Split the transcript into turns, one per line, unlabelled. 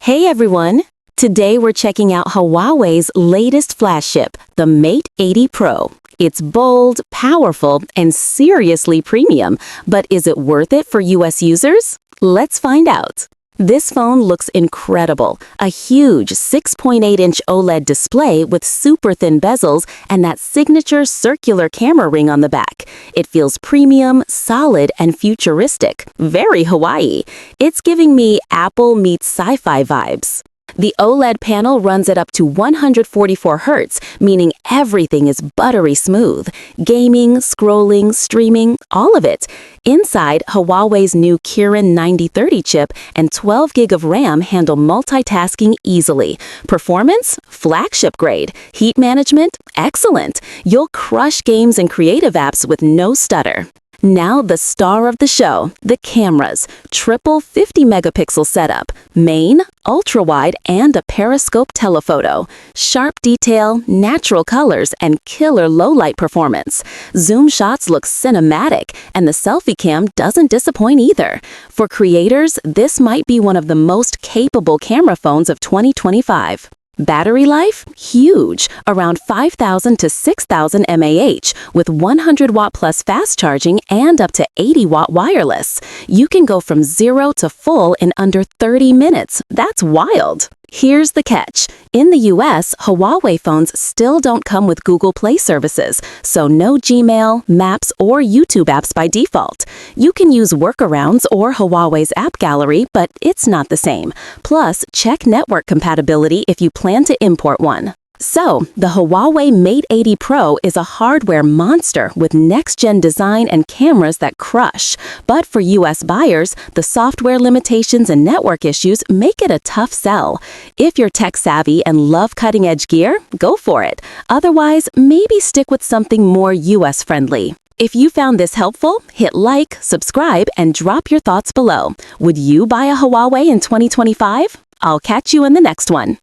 Hey everyone! Today we're checking out Huawei's latest flagship, the Mate 80 Pro. It's bold, powerful, and seriously premium, but is it worth it for US users? Let's find out. This phone looks incredible. A huge 6.8-inch OLED display with super thin bezels and that signature circular camera ring on the back. It feels premium, solid, and futuristic. Very Hawaii. It's giving me Apple meets sci-fi vibes. The OLED panel runs at up to 144 Hz, meaning everything is buttery smooth. Gaming, scrolling, streaming, all of it. Inside, Huawei's new Kirin 9030 chip and 12 GB of RAM handle multitasking easily. Performance? Flagship grade. Heat management? Excellent. You'll crush games and creative apps with no stutter. Now the star of the show, the cameras. Triple 50-megapixel setup, main, ultra-wide, and a periscope telephoto. Sharp detail, natural colors, and killer low-light performance. Zoom shots look cinematic, and the selfie cam doesn't disappoint either. For creators, this might be one of the most capable camera phones of 2025. Battery life? Huge, around 5,000 to 6,000 mAh, with 100-watt plus fast charging and up to 80-watt wireless. You can go from 0 to full in under 30 minutes. That's wild. Here's the catch. In the US, Huawei phones still don't come with Google Play services, so no Gmail, Maps, or YouTube apps by default. You can use workarounds or Huawei's app gallery, but it's not the same. Plus, check network compatibility if you plan to import one. So, the Huawei Mate 80 Pro is a hardware monster with next-gen design and cameras that crush. But for US buyers, the software limitations and network issues make it a tough sell. If you're tech-savvy and love cutting-edge gear, go for it. Otherwise, maybe stick with something more US-friendly. If you found this helpful, hit like, subscribe, and drop your thoughts below. Would you buy a Huawei in 2025? I'll catch you in the next one.